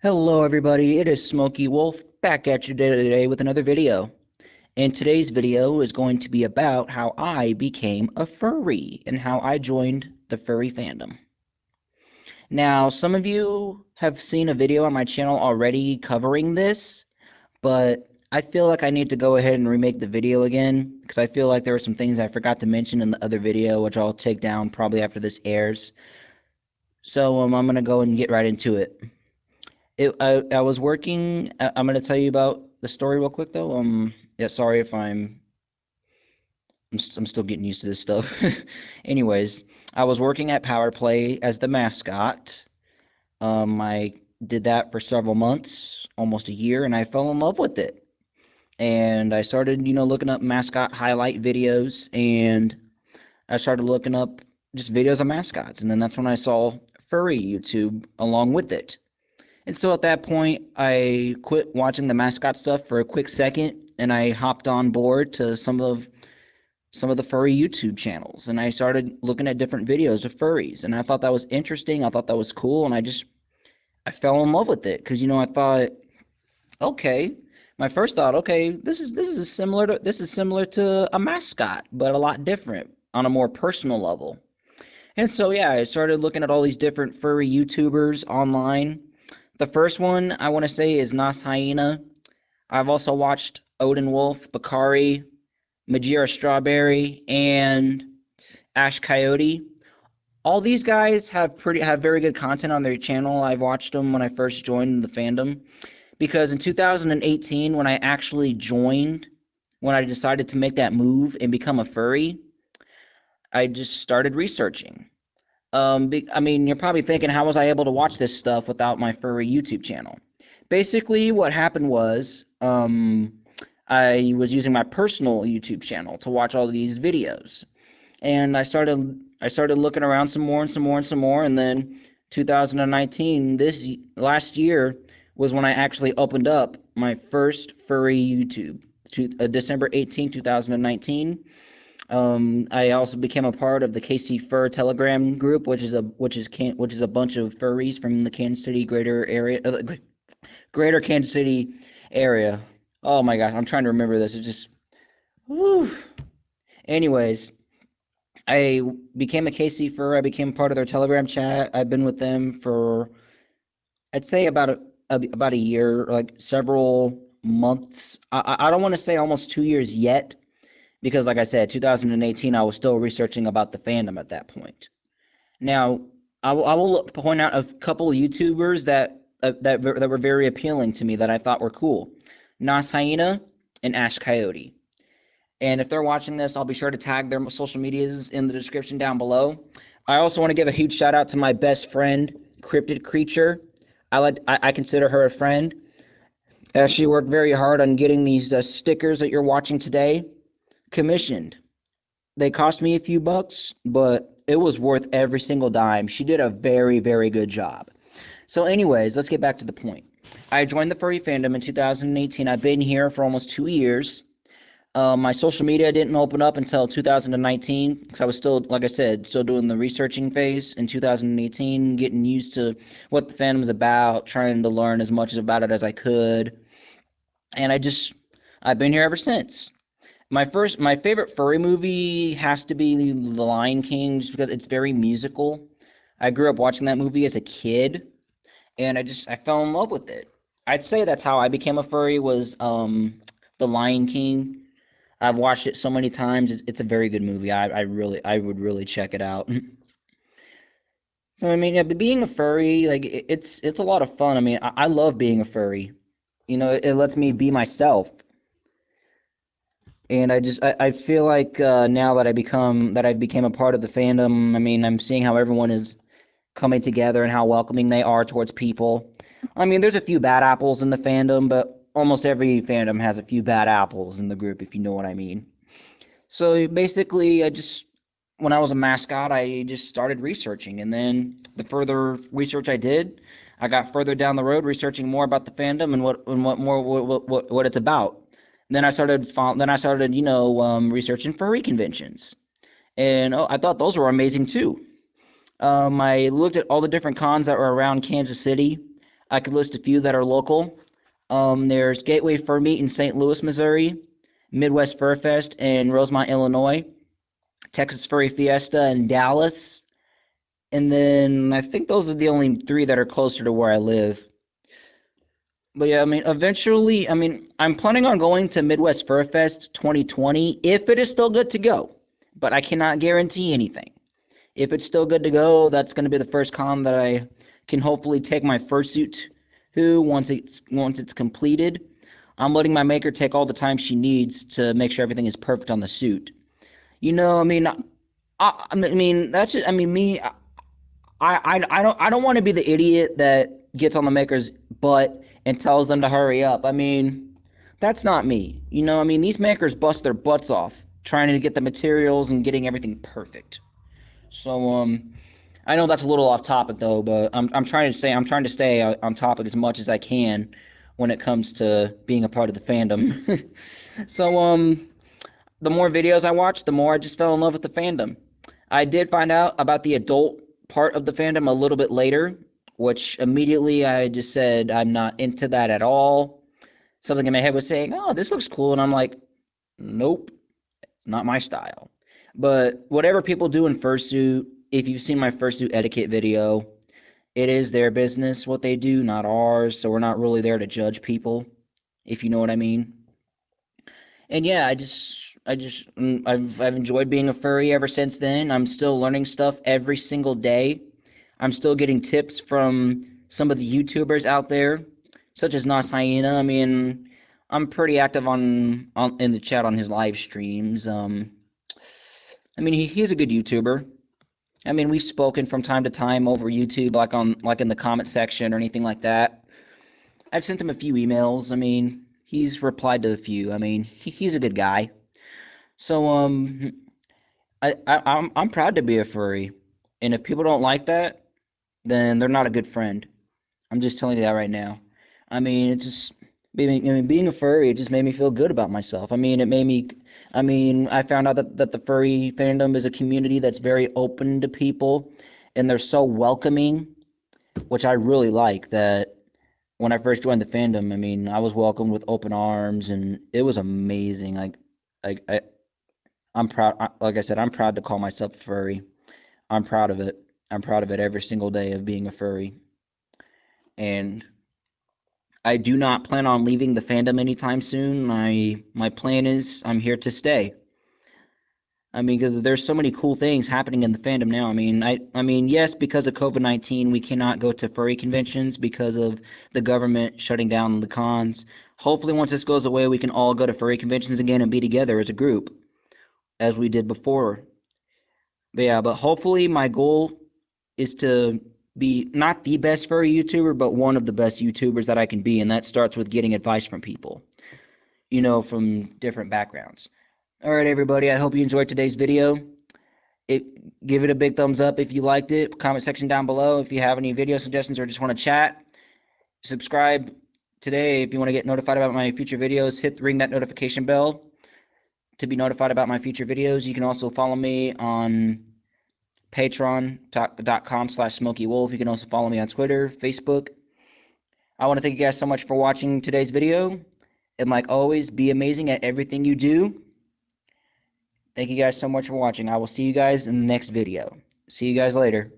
Hello everybody, it is Smoky Wolf back at you today with another video. And today's video is going to be about how I became a furry and how I joined the furry fandom. Now, some of you have seen a video on my channel already covering this, but I feel like I need to go ahead and remake the video again because I feel like there were some things I forgot to mention in the other video, which I'll take down probably after this airs. So I'm going to go and get right into it. I was working. I'm gonna tell you about the story real quick though. Yeah, sorry if I'm still getting used to this stuff. Anyways, I was working at Power Play as the mascot. I did that for several months, almost a year, and I fell in love with it. And I started, looking up mascot highlight videos, and I started looking up just videos of mascots, and then that's when I saw furry YouTube along with it. And so at that point, I quit watching the mascot stuff for a quick second, and I hopped on board to some of the furry YouTube channels, and I started looking at different videos of furries, and I thought that was interesting. I thought that was cool, and I fell in love with it because I thought, okay, my first thought, okay, this is similar to a mascot, but a lot different on a more personal level. And so yeah, I started looking at all these different furry YouTubers online. The first one I want to say is Nas Hyena. I've also watched Odin Wolf, Bakari, Majira Strawberry, and Ash Coyote. All these guys have very good content on their channel. I've watched them when I first joined the fandom because in 2018 when I actually joined, when I decided to make that move and become a furry, I just started researching. I mean, you're probably thinking, how was I able to watch this stuff without my furry YouTube channel? Basically, what happened was, I was using my personal YouTube channel to watch all of these videos, and I started looking around some more and some more and some more, and then 2019, this last year, was when I actually opened up my first furry YouTube, December 18, 2019. I also became a part of the KC Fur Telegram group, which is a bunch of furries from the Kansas City greater Kansas City area. Oh my gosh, I'm trying to remember this. It just, whew. Anyways, I became a KC Fur. I became part of their Telegram chat. I've been with them for, I'd say about a year, like several months. I don't want to say almost 2 years yet because, like I said, 2018, I was still researching about the fandom at that point. Now, I will point out a couple of YouTubers that were very appealing to me that I thought were cool. Nas Hyena and Ash Coyote. And if they're watching this, I'll be sure to tag their social medias in the description down below. I also want to give a huge shout out to my best friend, Cryptid Creature. I consider her a friend. She worked very hard on getting these stickers that you're watching today commissioned. They cost me a few bucks, but it was worth every single dime. She did a very, very good job. So anyways, let's get back to the point. I joined the furry fandom in 2018. I've been here for almost 2 years. My social media didn't open up until 2019 because I was still, like I said, still doing the researching phase in 2018, getting used to what the fandom is about, trying to learn as much about it as I could. And I've been here ever since. My favorite furry movie has to be The Lion King, just because it's very musical. I grew up watching that movie as a kid, and I fell in love with it. I'd say that's how I became a furry was The Lion King. I've watched it so many times. It's a very good movie. I would really check it out. So I mean, yeah, but being a furry, like it's a lot of fun. I mean, I love being a furry. It lets me be myself. And I feel like now that I became a part of the fandom, I mean, I'm seeing how everyone is coming together and how welcoming they are towards people. I mean, there's a few bad apples in the fandom, but almost every fandom has a few bad apples in the group, if you know what I mean. So basically, when I was a mascot, I just started researching, and then the further research I did, I got further down the road researching more about the fandom and what it's about. Then I started researching furry conventions, and I thought those were amazing too. I looked at all the different cons that were around Kansas City. I could list a few that are local. There's Gateway Fur Meet in St. Louis, Missouri, Midwest Fur Fest in Rosemont, Illinois, Texas Furry Fiesta in Dallas, and then I think those are the only three that are closer to where I live. But yeah, I mean, eventually, I mean, I'm planning on going to Midwest Fur Fest 2020 if it is still good to go. But I cannot guarantee anything. If it's still good to go, that's going to be the first con that I can hopefully take my fursuit to once it's completed. I'm letting my maker take all the time she needs to make sure everything is perfect on the suit. I mean, that's just, I mean, me. I don't want to be the idiot that gets on the maker's butt and tells them to hurry up. I mean, that's not me. I mean, these makers bust their butts off trying to get the materials and getting everything perfect. So I know that's a little off topic though, but I'm trying to stay on topic as much as I can when it comes to being a part of the fandom. So the more videos I watched, the more I just fell in love with the fandom. I did find out about the adult part of the fandom a little bit later, which immediately I just said I'm not into that at all. Something in my head was saying, "Oh, this looks cool," and I'm like, "Nope, it's not my style." But whatever people do in fursuit, if you've seen my fursuit etiquette video, it is their business what they do, not ours. So we're not really there to judge people, if you know what I mean. And yeah, I've enjoyed being a furry ever since then. I'm still learning stuff every single day. I'm still getting tips from some of the YouTubers out there, such as Nas Hyena. I mean, I'm pretty active on in the chat on his live streams. I mean, he's a good YouTuber. I mean, we've spoken from time to time over YouTube, like in the comment section or anything like that. I've sent him a few emails. I mean, he's replied to a few. I mean, he's a good guy. So I'm proud to be a furry, and if people don't like that, then they're not a good friend. I'm just telling you that right now. I mean, it's just being a furry, it just made me feel good about myself. I found out that the furry fandom is a community that's very open to people, and they're so welcoming, which I really like. That when I first joined the fandom, I mean, I was welcomed with open arms, and it was amazing. I'm proud. Like I said, I'm proud to call myself a furry. I'm proud of it. I'm proud of it every single day of being a furry. And I do not plan on leaving the fandom anytime soon. My plan is I'm here to stay. I mean, because there's so many cool things happening in the fandom now. I mean, yes, because of COVID-19, we cannot go to furry conventions because of the government shutting down the cons. Hopefully, once this goes away, we can all go to furry conventions again and be together as a group, as we did before. But yeah, but hopefully, my goal is to be not the best furry YouTuber, but one of the best YouTubers that I can be, and that starts with getting advice from people, from different backgrounds. All right, everybody, I hope you enjoyed today's video. Give it a big thumbs up if you liked it. Comment section down below if you have any video suggestions or just want to chat. Subscribe today if you want to get notified about my future videos. Ring that notification bell to be notified about my future videos. You can also follow me on patreon.com/smokywolf. You can also follow me on Twitter, Facebook. I want to thank you guys so much for watching today's video. And like always, be amazing at everything you do. Thank you guys so much for watching. I will see you guys in the next video. See you guys later.